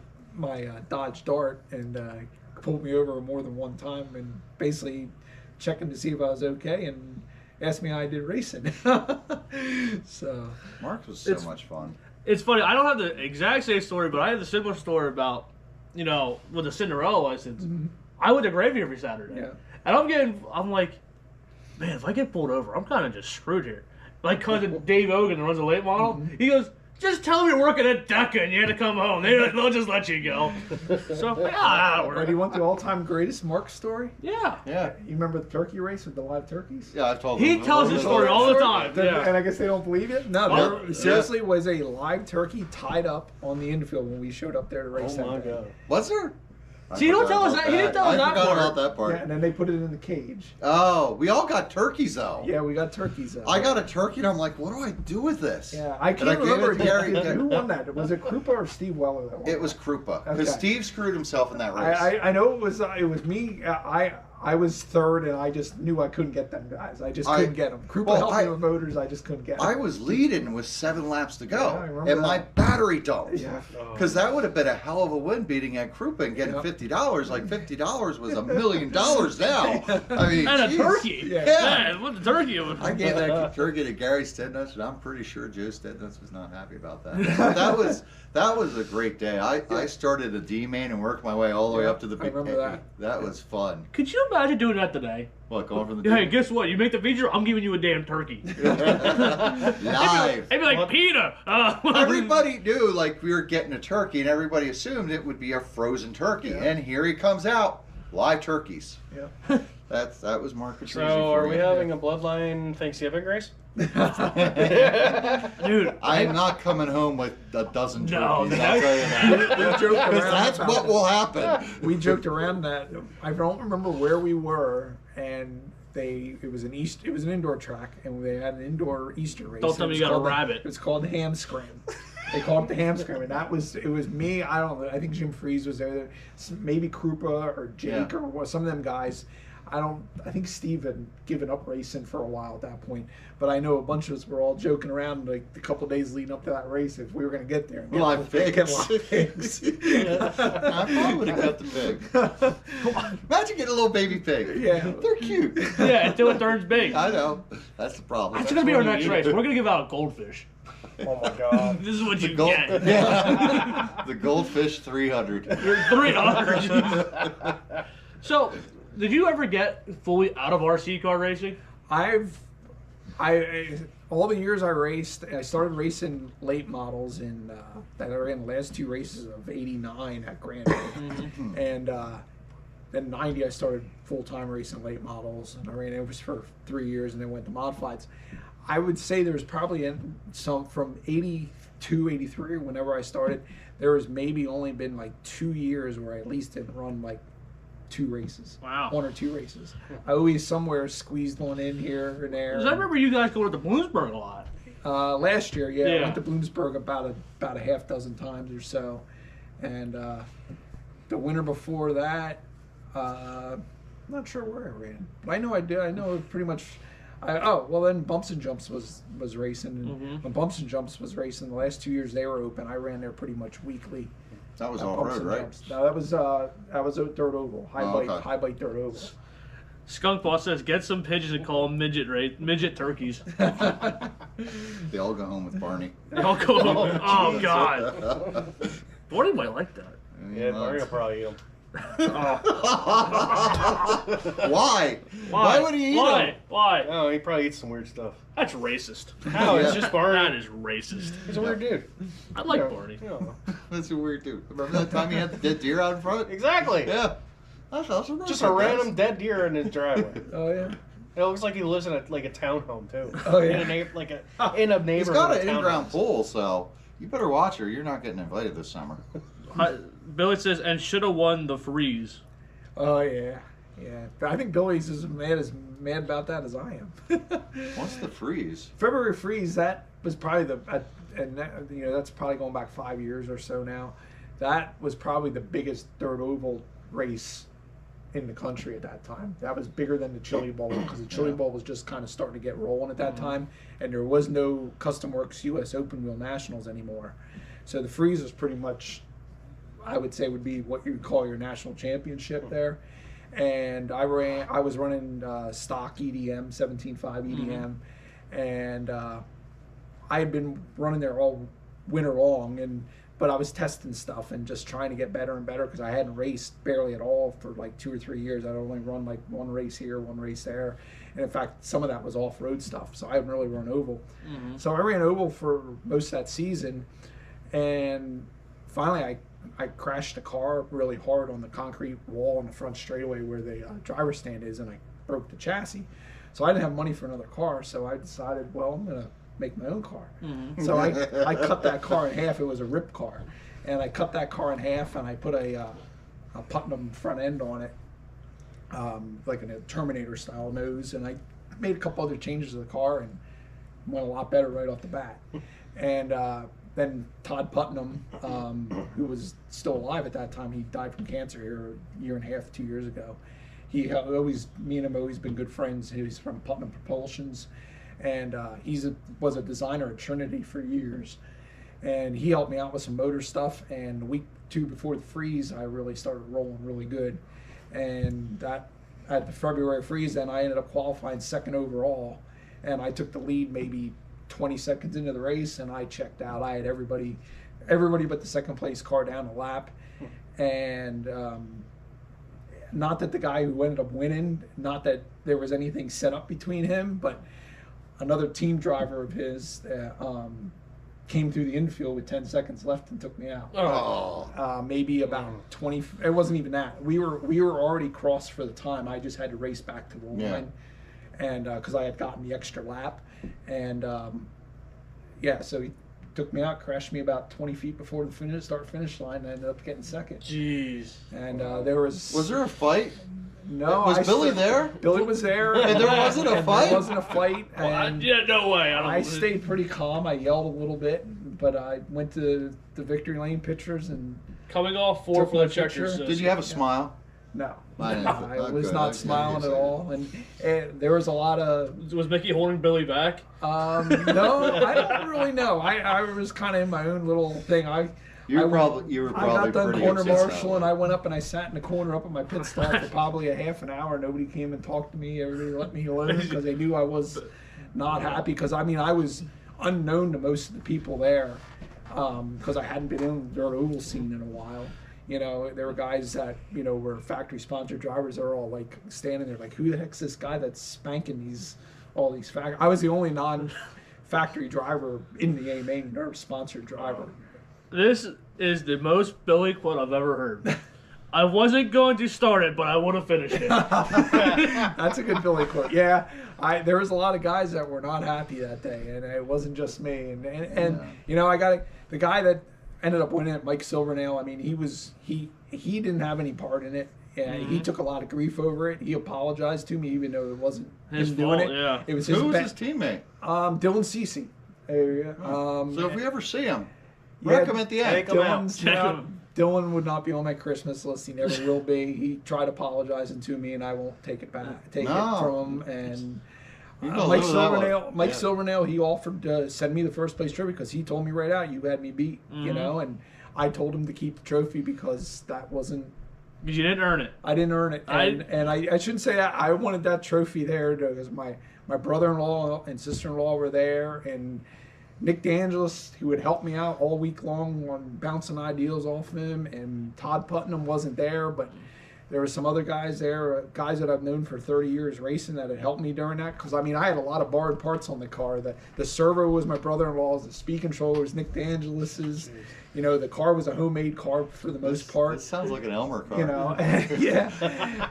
Dodge Dart and pulled me over more than one time and basically checking to see if I was okay and asked me how I did racing. So Mark was so It's- much fun. It's funny. I don't have the exact same story, but I have a similar story about, with the Cinderella license. I went to Gravy every Saturday. Yeah. And I'm like, man, if I get pulled over, I'm kind of just screwed here. My cousin Dave Ogan, who runs a late model, he goes, just tell me you're working at DECA and you had to come home. They'll just let you go. So, yeah, that'll But work. you want the all-time greatest Mark story? Yeah. Yeah, You remember the turkey race with the live turkeys? yeah, I've told He him. tells his story all the time. And Yeah. I guess they don't believe it? No, Oh, there seriously was a live turkey tied up on the infield when we showed up there to race Oh my that day. god. Was there? I See, don't forgot tell us about that. He didn't tell us that I forgot part. about that part. Yeah, and then they put it in the cage. Oh, we all got turkeys though. Yeah, we got turkeys. I got a turkey, and I'm like, what do I do with this? Yeah, I And can't gave remember it to Gary. who won that. Was it Krupa or Steve Weller that won? It was Krupa because Okay. Steve screwed himself in that race. I know it was me. I was third, and I just knew I couldn't get them guys. I just couldn't get them. Krupa helped me with motors. I just couldn't get them. I was leading with 7 laps to Yeah, go, I remember and my that. battery dumped. Yeah. Because that would have been a hell of a win beating at Krupa and getting Yeah. $50. Like $50 was $1 million now. I mean, And a geez. turkey. Yeah. Man, what the turkey was. I gave that turkey to Gary Stednuts, and I'm pretty sure Joe Stednuts was not happy about that. That was a great day. I started a D main and worked my way all the way up to the I big remember K. that. That was fun. Could you imagine doing that today? What, going from the Hey, D guess what? You make the feature, I'm giving you a damn turkey. live? They'd be like, Peter. Everybody knew like we were getting a turkey, and everybody assumed it would be a frozen turkey. Yeah. And here he comes out, live turkeys. Yeah. That was Mark Patrizi. So, are for we you. having a bloodline Thanksgiving race? Dude, I am not coming home with a dozen turkeys. No, I'll no. tell you that. We joked around Because that's about what it. will happen. We joked around that. I don't remember where we were, and it was an indoor track, and they had an indoor Easter race. Don't tell me It was you got a called rabbit. It was called the Ham Scram. They called it the Ham Scram, and it was me. I don't know. I think Jim Freeze was there. Maybe Krupa or Jake Yeah. or some of them guys. I think Steve had given up racing for a while at that point, but I know a bunch of us were all joking around like the couple of days leading up to that race if we were going to get there. And get Live pigs. get live pigs. I probably would have got the pig. Imagine getting a little baby pig. Yeah. They're cute. yeah, until it turns big. I know. That's the problem. That's going to be our when you next eat race. it. We're going to give out a goldfish. Oh my god. This is what you Gold, get. yeah. The Goldfish 300. 300. So, did you ever get fully out of RC car racing? I all the years I raced, I started racing late models that I ran the last 2 races of '89 at Granby, and then '90 I started full time racing late models, and I ran those for 3 years, and then went to modifieds. I would say there was probably some from '82, '83, whenever I started. There was maybe only been like 2 years where I at least didn't run like 2 races. Wow. 1 or 2 races. I always somewhere squeezed one in here and there. Because I remember you guys going to Bloomsburg a lot. Last year, yeah, I Yeah. went to Bloomsburg about a half dozen times or so, and the winter before that, Not sure where I ran, but I know I did. I know pretty much. Then Bumps and Jumps was racing, and when Bumps and Jumps was racing, the last 2 years they were open, I ran there pretty much weekly. That was at off Bumps road, and right? Jumps. No, that was a dirt oval, high bite dirt oval. Skunk Boss says, get some pigeons and call them midget turkeys. They all go home with Barney. Oh, God. Barney might like that. Yeah, Barney will probably eat them. Why? Why would he eat them? Why? Oh, he probably eats some weird stuff. That's racist. How? It's just Barney. That is racist. He's a weird dude. I like Barney. That's a weird dude. Remember that time he had the dead deer out in front? Exactly. Yeah. That's awesome. Just a random dead deer in his driveway. Oh yeah. It looks like he lives in a townhome too. Oh yeah. In a neighborhood. He's got an in-ground pool, so you better watch, or you're not getting invited this summer. Billy says, and should have won the freeze. Oh yeah. I think Billy's as mad about that as I am. What's the freeze? February freeze. That was probably that's probably going back 5 years or so now. That was probably the biggest dirt oval race in the country at that time. That was bigger than the Chili Bowl because the Chili Bowl was just kind of starting to get rolling at that time, and there was no Custom Works U.S. Open Wheel Nationals anymore. So the freeze was pretty much, I would say, would be what you would call your national championship there. And I was running stock EDM, 17.5 EDM, and I had been running there all winter long, but I was testing stuff and just trying to get better and better because I hadn't raced barely at all for like 2 or 3 years. I'd only run like one race here, one race there. And in fact, some of that was off-road stuff, so I hadn't really run oval. So I ran oval for most of that season, and finally I crashed a car really hard on the concrete wall on the front straightaway where the driver's stand is, and I broke the chassis. So I didn't have money for another car, so I decided, well, I'm going to make my own car. So I cut that car in half. It was a rip car. And I cut that car in half, and I put a Putnam front end on it, like a Terminator style nose, and I made a couple other changes to the car and went a lot better right off the bat. And then Todd Putnam, who was still alive at that time, he died from cancer here a year and a half, 2 years ago. Me and him always been good friends. He's from Putnam Propulsions, and was a designer at Trinity for years. And he helped me out with some motor stuff. And the week 2 before the freeze, I really started rolling really good. And that at the February freeze, then I ended up qualifying 2nd overall, and I took the lead maybe 20 seconds into the race, and I checked out. I had everybody but the 2nd place car down a lap, and not that the guy who ended up winning, not that there was anything set up between him, but another team driver of his came through the infield with 10 seconds left and took me out. Maybe about 20. It wasn't even that. We were already crossed for the time. I just had to race back to the line, and because I had gotten the extra lap, and so he took me out, crashed me about 20 feet before the start-finish line, and I ended up getting 2nd. Jeez. And there was... Was there a fight? No. Was Billy there? Billy was there. And there wasn't a fight? There wasn't a fight. And no way. I stayed pretty calm. I yelled a little bit, but I went to the victory lane pictures and... Coming off 4 for the checkers. Did you have a smile? No. I was not smiling at all, and there was a lot of... Was Mickey holding Billy back? No, I don't really know. I was kind of in my own little thing. You were probably I got done pretty corner upset. marshal, and I went up and I sat in the corner up at my pit stop for probably a half an hour. Nobody came and talked to me. Everybody let me alone because they knew I was not happy. Because I was unknown to most of the people there because I hadn't been in the dirt oval scene in a while. There were guys that, were factory-sponsored drivers that are all, like, standing there like, who the heck's this guy that's spanking all these factory... I was the only non-factory driver in the AMA, or sponsored driver. This is the most Billy quote I've ever heard. I wasn't going to start it, but I would have finished it. That's a good Billy quote. Yeah, there was a lot of guys that were not happy that day, and it wasn't just me. And I got the guy that ended up winning it, Mike Silvernail. He didn't have any part in it. And he took a lot of grief over it. He apologized to me, even though it wasn't his him fault. doing it. Yeah. It was Who was his teammate? Dylan Cece. So if we ever see him, Yeah, wreck him at the end. Take him out. Dylan's Check him. Dylan would not be on my Christmas list. He never will be. He tried apologizing to me, and I won't take it back. Take No. it from him. And You can Mike live with that one. Silvernail, Mike Yeah. Silvernail, he offered to send me the first place trophy because he told me right out, you had me beat, you know, and I told him to keep the trophy because that wasn't. Because you didn't earn it. I didn't earn it, and I shouldn't say that. I wanted that trophy there because my brother-in-law and sister-in-law were there, and Nick DeAngelis, who would help me out all week long on bouncing ideas off him, and Todd Putnam wasn't there, but there were some other guys there, guys that I've known for 30 years racing that had helped me during that. Because, I mean, I had a lot of borrowed parts on the car. The servo was my brother-in-law's. The speed controller was Nick DeAngelis's. You know, the car was a homemade car for the most part. It sounds like an Elmer car. You know, yeah.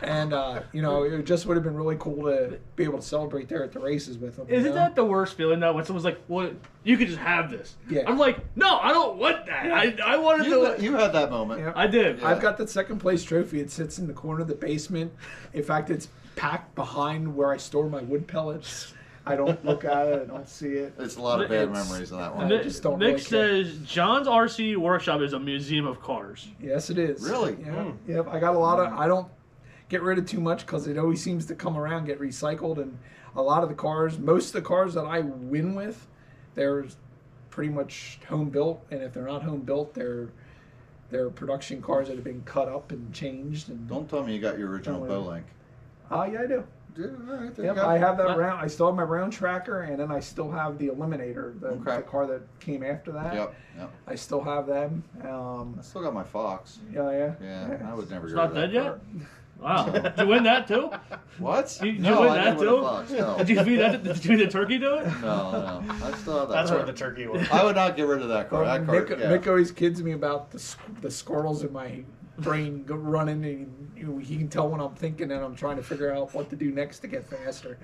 And, you know, it just would have been really cool to be able to celebrate there at the races with them. Isn't that the worst feeling, though, when someone's like, well, you could just have this? Yeah. I'm like, no, I don't want that. Yeah. I wanted to. You had that moment. Yeah. I did. Yeah. I've got the second place trophy. It sits in the corner of the basement. In fact, it's packed behind where I store my wood pellets. I don't look at it. I don't see it. It's a lot of bad It's- memories of that I one. just don't Nick really care. says John's RC workshop is a museum of cars. Yes, it is. Really? Yeah. Yep. I got a lot of. I don't get rid of too much because it always seems to come around, get recycled, and a lot of the cars, most of the cars that I win with, they're pretty much home built, and if they're not home built, they're production cars that have been cut up and changed. And Don't tell me you got your original Don't Bowlink. yeah, I do. Yeah, all right, there Yep, you go. I have that round. I still have my round tracker, and then I still have the Eliminator, the Okay. car that came after that. Yep. I still have them. I still got my Fox. Yeah. Yeah, I would never It's get not rid of dead that yet? car. Wow. Did you win that, too? What? Did you no, win I that, didn't win too? a Fox. No. Did you feed that? Did you feed the turkey to it? No. I still have that That's car. where the turkey was. I would not get rid of that car. That car, Nick, yeah. Nick always kids me about the squirrels in my brain running, and he can tell when I'm thinking and I'm trying to figure out what to do next to get faster.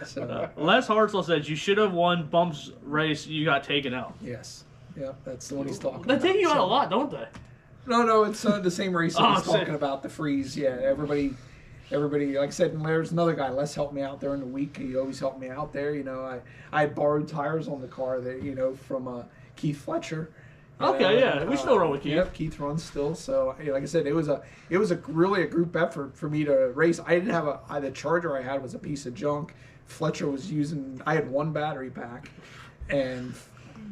So Les Hartzell says you should have won Bump's race. You got taken out. yes, yeah, that's the one he's talking They about. take you out So- a lot, don't they? No, it's the same race that Oh, he's sick. talking about, the freeze. Yeah, everybody, like I said, and there's another guy, Les helped me out there in the week. He always helped me out there. You know, I had borrowed tires on the car that, you know, from Keith Fletcher. You Okay, know, yeah, we still run with Keith. Yep, Keith runs still. So, like I said, it was really a group effort for me to race. I didn't have the Charger I had was a piece of junk. Fletcher was using. I had one battery pack, and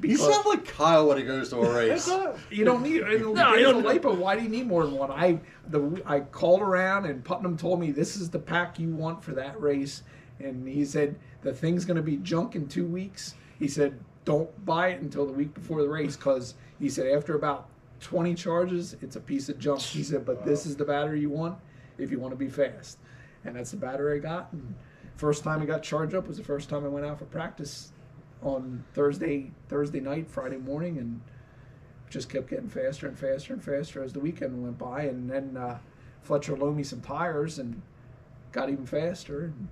You because sound like Kyle when he goes to a race. you don't need No, you don't- LiPo. Why do you need more than one? I called around and Putnam told me this is the pack you want for that race, and he said the thing's going to be junk in 2 weeks. He said don't buy it until the week before the race because he said after about 20 charges it's a piece of junk. He said but this is the battery you want if you want to be fast, and that's the battery I got. And first time I got charged up was the first time I went out for practice on Thursday night, Friday morning, and just kept getting faster and faster and faster as the weekend went by. And then Fletcher loaned me some tires and got even faster. And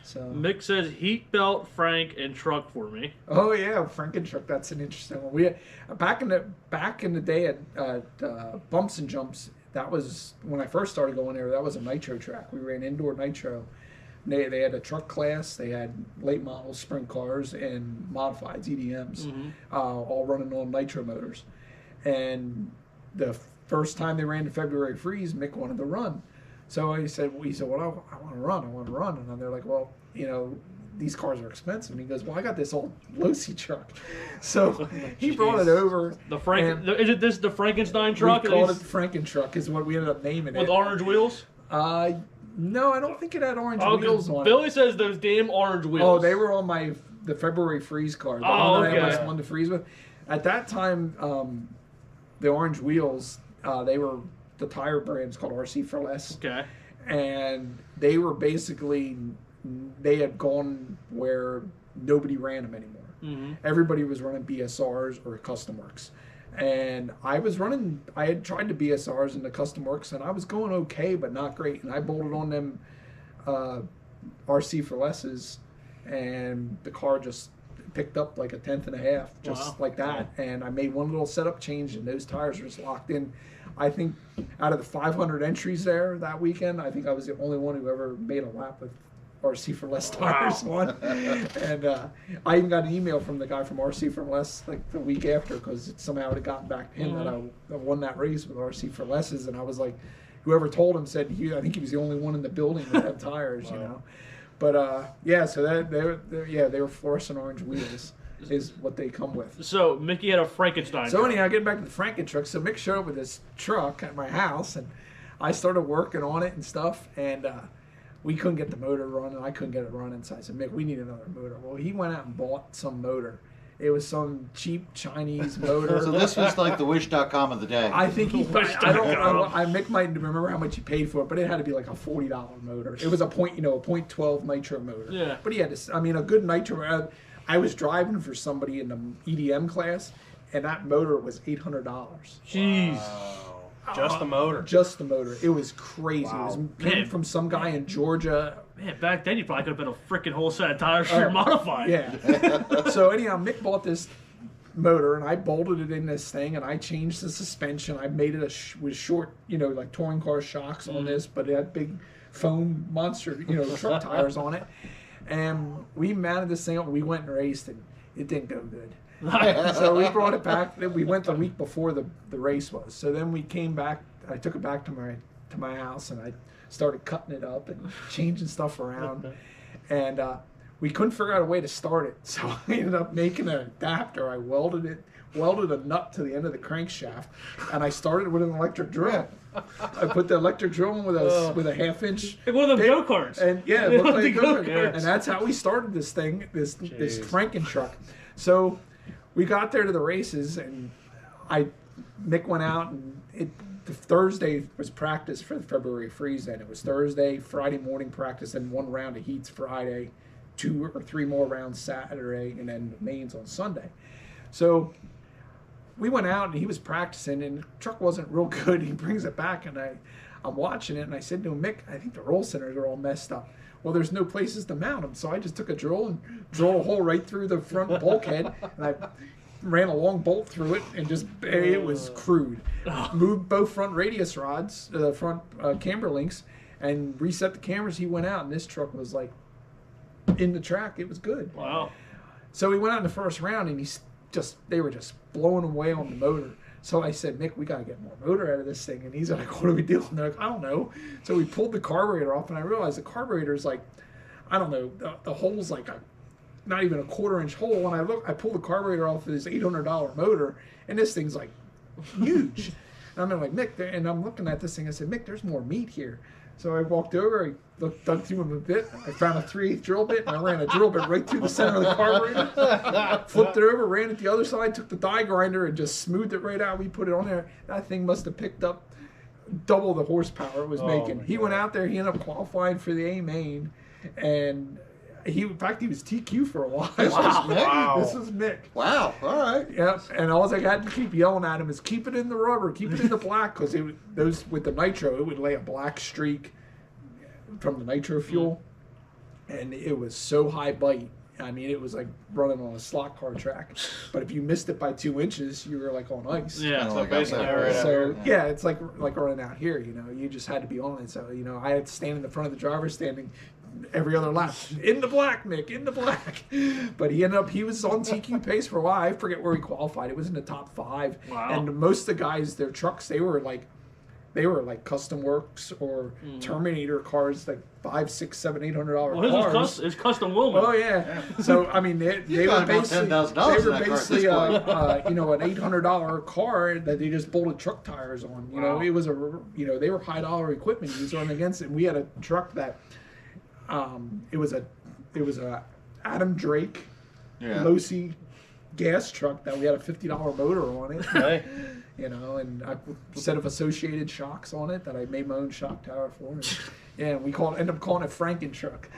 so, Mick says heat belt, Frank, and truck for me. oh yeah, Frankenstruck. That's an interesting one. We back in the day at Bumps and Jumps. That was when I first started going there. That was a nitro track. We ran indoor nitro. They had a truck class, they had late model sprint cars and modifieds, EDMs, all running on nitro motors. And the first time they ran the February freeze, Mick wanted to run. So he said, well, I want to run. And they're like, well, you know, these cars are expensive. And he goes, well, I got this old Losi truck. So he brought it over. Is it this the Frankenstein truck? We called it the Franken-truck is what we ended up naming it. With orange wheels? No, I don't think it had orange Oh, wheels on it. Billy says those damn orange wheels. Oh, they were on the February freeze car. The Oh, one that I okay. was one to freeze with. At that time, the orange wheels, they were the tire brands called RC for Less. Okay. And they were basically, they had gone where nobody ran them anymore. Mm-hmm. Everybody was running BSRs or Custom Works. And I had tried the BSRs and the Custom Works, and I was going okay, but not great. And I bolted on them RC for Lesses, and the car just picked up like a tenth and a half, just Wow. like that. And I made one little setup change, and those tires were just locked in. I think out of the 500 entries there that weekend, I think I was the only one who ever made a lap with RC for Less tires won. And I even got an email from the guy from RC for Less like the week after, because somehow it had gotten back to him that I won that race with RC for Lesses. And I was like, whoever told him said I think he was the only one in the building that had tires, you know. But yeah, so they were fluorescent orange wheels is what they come with. So Mickey had a Frankenstein. So anyhow, getting back to the Franken truck, so Mick showed up with this truck at my house, and I started working on it and stuff, and we couldn't get the motor running. I couldn't get it running, so I said, Mick, we need another motor. Well, he went out and bought some motor. It was some cheap Chinese motor. So this was like the Wish.com of the day. I think Mick might remember how much he paid for it, but it had to be like a $40 motor. It was a .12 nitro motor. Yeah. But he had to, a good nitro. I was driving for somebody in the EDM class, and that motor was $800. Jeez. Wow. Just the motor. Just the motor. It was crazy. Wow. It was came from some guy in Georgia. Man, back then you probably could have been a freaking whole set of tires for your modified. Yeah. So anyhow, Mick bought this motor, and I bolted it in this thing, and I changed the suspension. I made it with short, like touring car shocks on this, but it had big foam monster, truck tires on it. And we mounted this thing up. We went and raced, and it didn't go good. So we brought it back. We went the week before the race was. So then we came back. I took it back to my house, and I started cutting it up and changing stuff around. And we couldn't figure out a way to start it. So I ended up making an adapter. I welded a nut to the end of the crankshaft, and I started with an electric drill. I put the electric drill in with a half-inch. Like one of them go-karts. And yeah, it looked like a go-kart. And that's how we started this thing, this Franken truck. So we got there to the races, and Mick went out, and the Thursday was practice for the February freeze. Then it was Thursday, Friday morning practice, and one round of heats Friday, 2 or 3 more rounds Saturday, and then mains on Sunday. So we went out, and he was practicing, and the truck wasn't real good. He brings it back, and I'm watching it, and I said to him, Mick, I think the roll centers are all messed up. Well, there's no places to mount them, so I just took a drill and drilled a hole right through the front bulkhead, and I ran a long bolt through it, and it was crude. Moved both front radius rods, the front camber links, and reset the cameras. He went out, and this truck was like in the track. It was good. Wow. So we went out in the first round, and they were just blowing away on the motor. So I said, Mick, we got to get more motor out of this thing. And he's like, what do we do? And they're like, I don't know. So we pulled the carburetor off, and I realized the carburetor is like, I don't know, the hole's like not even a 1/4-inch hole. And I pulled the carburetor off of this $800 motor, and this thing's like huge. And I'm like, Mick, and I'm looking at this thing. I said, Mick, there's more meat here. So I walked over, dug through him a bit. I found a 3/8 drill bit, and I ran a drill bit right through the center of the carburetor. Flipped it over, ran it the other side, took the die grinder, and just smoothed it right out. We put it on there. That thing must have picked up double the horsepower it was making. He went out there. He ended up qualifying for the A main, and in fact, he was TQ for a while. Wow. This was Mick. Wow. All right. Yep. And all I had to keep yelling at him is keep it in the rubber, keep it in the black, because those with the nitro, it would lay a black streak from the nitro fuel, and it was so high bite. I mean, it was like running on a slot car track. But if you missed it by 2 inches, you were like on ice. Yeah. So basically, right out So here. yeah, it's like running out here. You just had to be on it. So I had to stand in the front of the driver, standing every other lap in the black, Mick, in the black. But he was on TQ pace for a while. I forget where he qualified. It was in the top 5. Wow. And most of the guys, their trucks, they were like Custom Works or Terminator cars, like $500, $600, $700, $800 It's custom willman. Oh yeah. So I mean, they were got about basically $10,000 they in were that car at this basically point. an $800 car that they just bolted truck tires on. Wow. It was they were high dollar equipment he was running against, and we had a truck that it was a Adam Drake Losi gas truck that we had a $50 motor on it. Hey. And a set of associated shocks on it that I made my own shock tower for. And we ended up calling it Franken truck.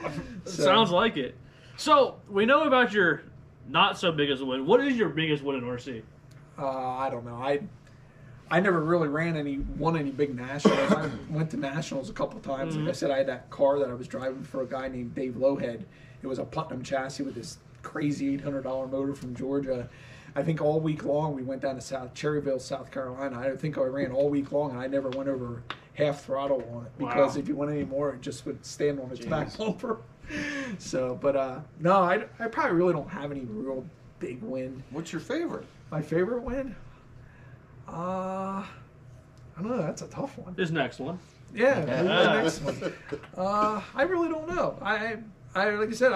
So, Sounds like it. So we know about your not so biggest win. What is your biggest win in RC? I don't know. I never really won any big nationals. I went to nationals a couple times. Like I said, I had that car that I was driving for a guy named Dave Lowhead. It was a Putnam chassis with this crazy $800 motor from Georgia. I think all week long we went down to Cherryville, South Carolina. I think I ran all week long, and I never went over half throttle on it because if you went any more, it just would stand on its back bumper. So, but no, I probably really don't have any real big win. What's your favorite? My favorite win? I don't know. That's a tough one. This next one. Yeah, maybe the next one. I really don't know. I like I said,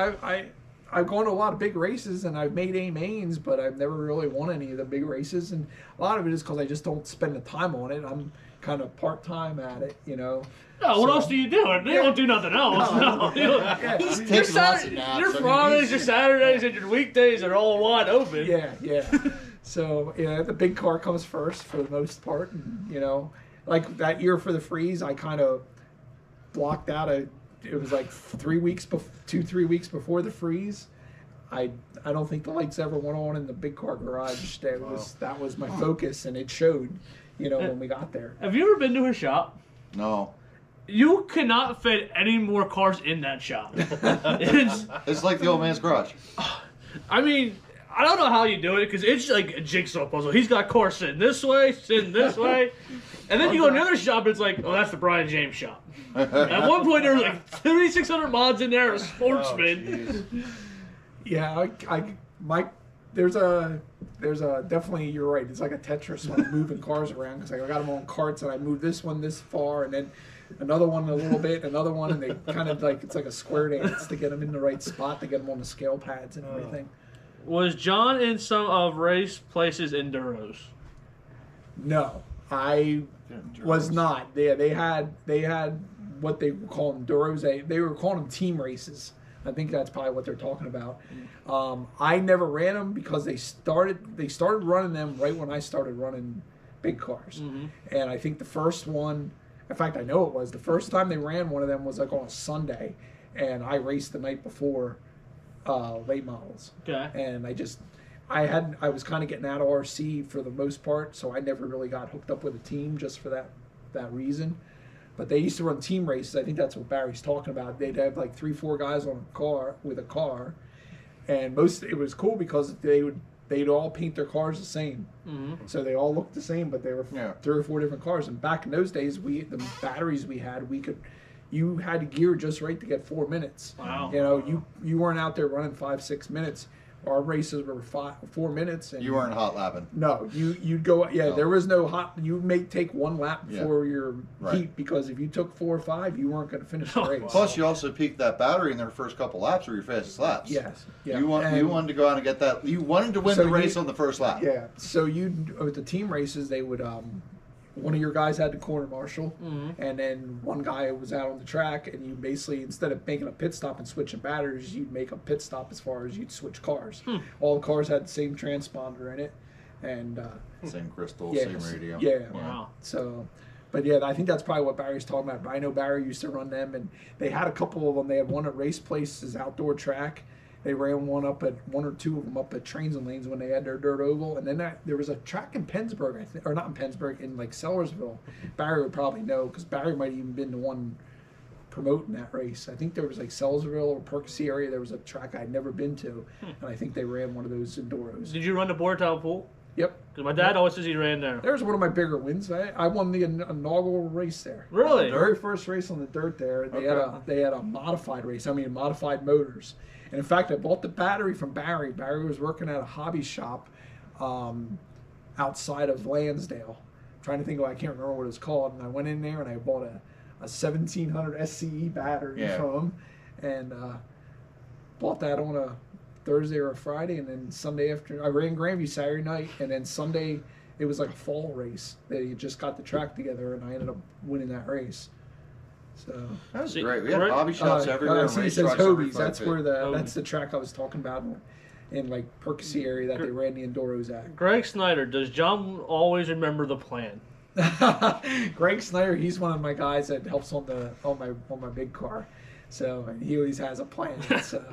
I've gone to a lot of big races and I've made A mains, but I've never really won any of the big races, and a lot of it is because I just don't spend the time on it. I'm kind of part-time at it, you know. No, what else do you do? They don't do nothing else. No. Yeah. He's Your, taking lots of Saturday, naps. your I mean, Fridays, he's- your Saturdays, and your weekdays are all wide open. Yeah. So, yeah, the big car comes first for the most part. And, you know, like that year for the freeze, I kind of blocked out it was like 3 weeks, 3 weeks before the freeze. I don't think the lights ever went on in the big car garage. That was my focus, and it showed, you know, when we got there. Have you ever been to a shop? No. You cannot fit any more cars in that shop. It's like the old man's garage. I mean, I don't know how you do it because it's like a jigsaw puzzle. He's got cars sitting this way, and then you go to another shop and it's like, oh, that's the Brian James shop. At one point there was like 3,600 mods in there, a sportsman. Yeah, there's a definitely, you're right. It's like a Tetris when I'm moving cars around, because I got them on carts and I move this one this far and then another one a little bit, another one, and they kind of like, it's like a square dance to get them in the right spot, to get them on the scale pads and everything. Was John in some of Race Place's enduros? No, I was not. They had what they were calling enduros. They were calling them team races. I think that's probably what they're talking about. I never ran them because they started running them right when I started running big cars. Mm-hmm. And I think the first one, in fact, I know it was the first time they ran one of them was like on a Sunday, and I raced the night before late models. Okay. And I was kind of getting out of RC for the most part, so I never really got hooked up with a team just for that reason. But they used to run team races. I think that's what Barry's talking about. They'd have like 3-4 guys on a car with a car, and it was cool because they'd all paint their cars the same, so they all looked the same, but they were 3 or 4 different cars. And back in those days, the batteries we had, you had to gear just right to get 4 minutes. Wow. You know, you weren't out there running 5-6 minutes. Our races were 4 minutes. And You weren't hot lapping. no, you'd go. Yeah, No. there was no hot. You may take one lap before your Right. heat, because if you took 4 or 5, you weren't going to finish the race. Plus, you also peaked that battery in their first couple laps, or your fastest laps. Yes. Yeah. You wanted to go out and get that. You wanted to win So the race you- on the first lap. Yeah. So with the team races, they would one of your guys had the corner marshal, and then one guy was out on the track, and you basically, instead of making a pit stop and switching batteries, you'd make a pit stop as far as you'd switch cars. All the cars had the same transponder in it, and Same crystal, yeah, same radio. Yeah. Wow. So, but yeah, I think that's probably what Barry's talking about. But I know Barry used to run them, and they had a couple of them. They had one at Race Place's outdoor track. They ran one or two of them up at Trains and Lanes when they had their dirt oval, and then there was a track in Pennsburg, I think, or not in Pennsburg, in like Sellersville. Barry would probably know, because Barry might have even been the one promoting that race. I think there was like Sellersville or Percy area. There was a track I'd never been to, and I think they ran one of those enduros. Did you run the Boardtown Pool? Yep. Because my dad always says he ran there. There's one of my bigger wins. I won the inaugural race there. Really? The very first race on the dirt there. They had a modified race. I mean, modified motors. And in fact, I bought the battery from Barry. Barry was working at a hobby shop outside of Lansdale. I'm trying to think I can't remember what it was called. And I went in there and I bought a 1700 SCE battery from him, and bought that on a Thursday or a Friday, and then Sunday after I ran Grandview Saturday night, and then Sunday it was like a fall race. They just got the track together, and I ended up winning that race. So That was See, great. We had Greg- hobby shops everywhere. I and see it race says trucks every Hobies. That's 5 where feet. that's the track I was talking about in like Percy area that they ran the enduros at. Greg Snyder, does John always remember the plan? Greg Snyder, he's one of my guys that helps on my big car. So he always has a plan. So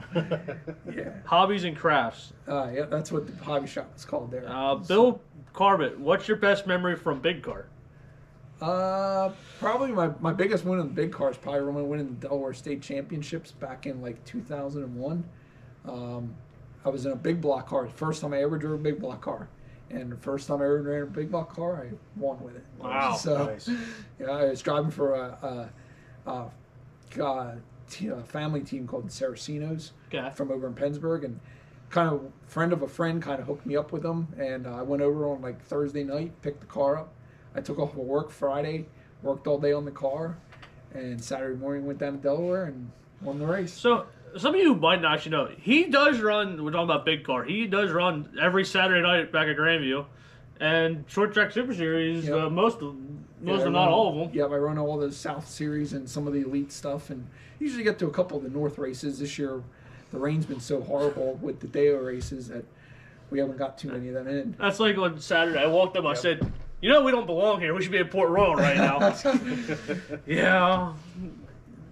yeah. Hobbies and crafts. Yeah, that's what the hobby shop is called there. Bill Corbett, what's your best memory from Big Car? Probably my biggest win in the big car is probably when I won in the Delaware State Championships back in like 2001. I was in a big block car. First time I ever drove a big block car. And the first time I ever ran a big block car, I won with it. Wow. So, Nice. yeah, I was driving for family team called Saraceno's Okay. from over in Pennsburg, and kind of friend of a friend kind of hooked me up with them, and I went over on like Thursday night, picked the car up. I took off of work Friday, worked all day on the car, and Saturday morning went down to Delaware and won the race. So some of you might not actually know, he does run. We're talking about big car. He does run every Saturday night back at Grandview, and short track Super Series. Yep. Most of them, not all of them. Yeah, I run all the South Series and some of the elite stuff, and usually get to a couple of the North races. This year, the rain's been so horrible with the Deo races that we haven't got too many of them in. That's like on Saturday. I walked up. I said, "You know, we don't belong here. We should be at Port Royal right now." Yeah.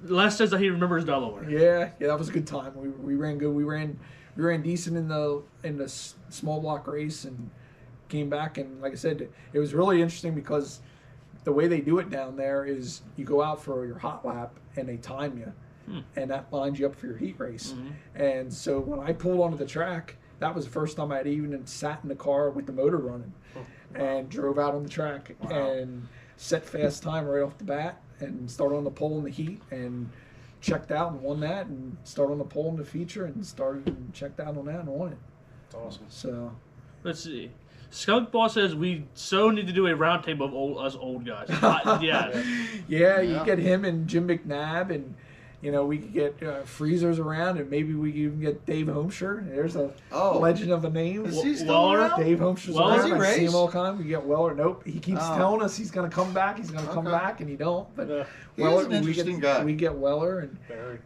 Les says that he remembers Delaware. Yeah, that was a good time. We ran good. We ran decent in the small block race and came back. And like I said, it was really interesting because the way they do it down there is you go out for your hot lap and they time you, and that lines you up for your heat race. And so when I pulled onto the track, that was the first time I had even sat in the car with the motor running, and drove out on the track and set fast time right off the bat. And started on the pole in the heat and checked out and won that, and started on the pole in the feature and started and checked out on that and won it. That's awesome. So Let's see. Skunk Boss says we so need to do a roundtable of us old guys. yeah, you get him and Jim McNabb, and we could get freezers around, and maybe we could even get Dave Homsher. There's a legend of a name. Is he still around? Dave Homsher's Well, around. does he I see race? him all the time. We get Weller. Nope. He keeps telling us he's going to come back. He's going to come back, and he don't. But He is an interesting guy. We get Weller, and Very.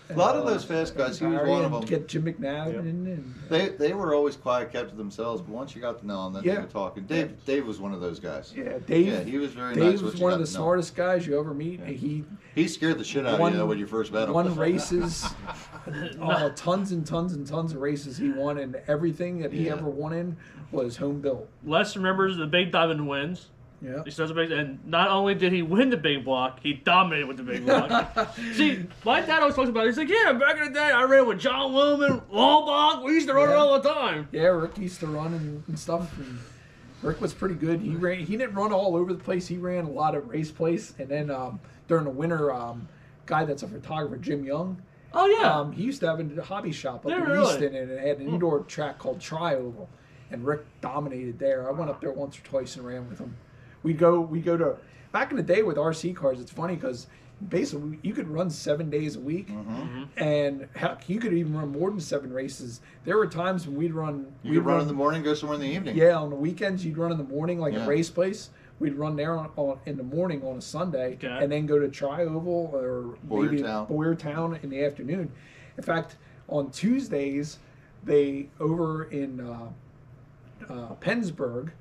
A lot of those fast guys, he was Barry, one of and them. Get Jim McNabb Yep. in, and They were always quiet, kept to themselves, but once you got to know them, then they Yeah. were talking. Dave was one of those guys. yeah, Dave. Yeah, he was very Dave nice. was once you one of got the to know him. smartest guys you ever meet. Yeah. He He scared the shit out of you when you first met him. won races, tons and tons and tons of races he won, and everything that he Yeah. ever won in was home built. Les remembers the Big Diamond wins. Yeah. He says and not only did he win the big block, he dominated with the big block. See, my dad always talks about it. He's like, yeah, back in the day, I ran with John Willman, Walbach. We used to run it all the time. Yeah, Rick used to run and stuff. And Rick was pretty good. He didn't run all over the place. He ran a lot of race place. And then during the winter, guy that's a photographer, Jim Young. Oh, yeah. He used to have a hobby shop up Yeah, in really? Easton, and it had an indoor track called Tri-Oval, and Rick dominated there. I went up there once or twice and ran with him. We go to back in the day with RC cars. It's funny because basically you could run 7 days a week, and heck, you could even run more than 7 races. There were times when we'd run. You could run in the morning, go somewhere in the evening. Yeah, on the weekends you'd run in the morning, like Yeah. a race place. We'd run there in the morning on a Sunday, Okay. and then go to Tri-Oval or maybe Boyertown. Boyertown in the afternoon. In fact, on Tuesdays, they over in Pennsburg,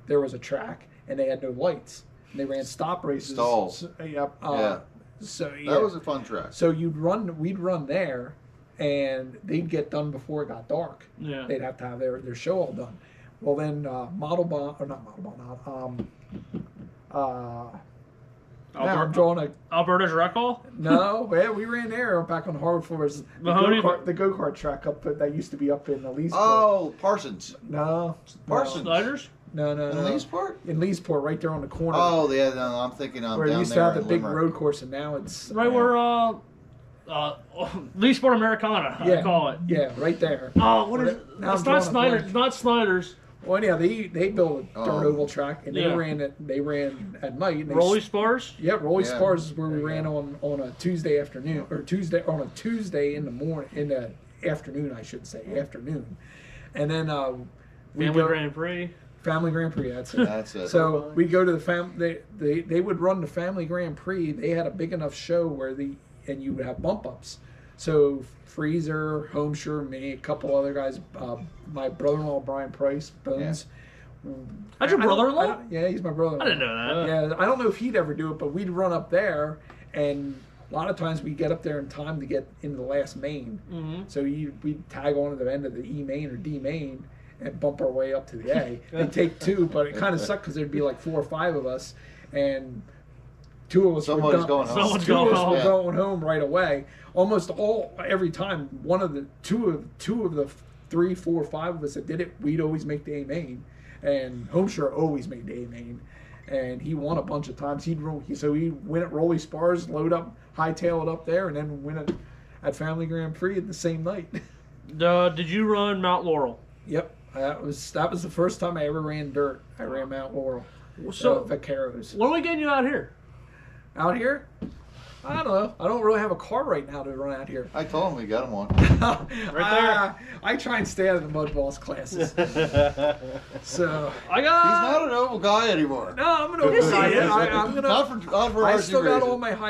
there was a track, and they had no lights. And they ran stop races. Stalls. Yep. Yeah. So That was a fun track. so we'd run there, and they'd get done before it got dark. Yeah. They'd have to have their show all done. Well, then now I'm drawing a Alberta's Rec Hall? no. Yeah, we ran there back on Harvard Floors. Mahoney- The go-kart track up that used to be up in Leesport. Oh, Parsons. No, Parsons. Sliders? no. In Leesport? In Leesport, right there on the corner. Oh, yeah, no, I'm thinking where it down used to there have the in big Limerick. road course, and now it's Right where, Least Sport Americana, I call it. Yeah, right there. Oh, what is Now it? I'm It's drawing not a Snyder's. blank. It's not Snyder's. Well, anyhow, they built a dirt Oh. oval track, and Yeah. they ran at night. And they Rolly Spars? Yeah, Rolly Yeah. Spars is where we ran on a Tuesday afternoon, or on a Tuesday in the morning, in the afternoon, I should say, afternoon. And then we Family go Grand Prix. Family Grand Prix. That's it. That's it. So we go to the they would run the Family Grand Prix. They had a big enough show where and you would have bump ups. So Freezer, Homesure, me, a couple other guys, my brother-in-law Brian Price, Bones. That's your I don't- brother-in-law? I don't- Yeah, he's my brother-in-law. I didn't know that. Yeah, I don't know if he'd ever do it, but we'd run up there, and a lot of times we get up there in time to get into the last main. Mm-hmm. So we'd tag on to the end of the E main or D main and bump our way up to the A. They'd take 2, but it kind of sucked because there'd be like 4 or 5 of us, and 2 of us Somebody's were going home. Someone's two of going us home. were Yeah. going home right away. Almost every time, two of the 3, 4, 5 of us that did it, we'd always make the A main, and Homesure always made the A main. and he won a bunch of times. He'd win at Rolly Spars, load up, hightail it up there, and then win it at Family Grand Prix the same night. Did you run Mount Laurel? Yep, that was the first time I ever ran dirt. I ran Mount Laurel. So Vaqueros. When are we getting you out here? Out here? I don't know. I don't really have a car right now to run out here. I told him we got him one. Right I try and stay out of the mud balls classes. So I got. He's not an oval guy anymore. no, I'm an open guy. I'm gonna. Not for I RC still got racing. all my high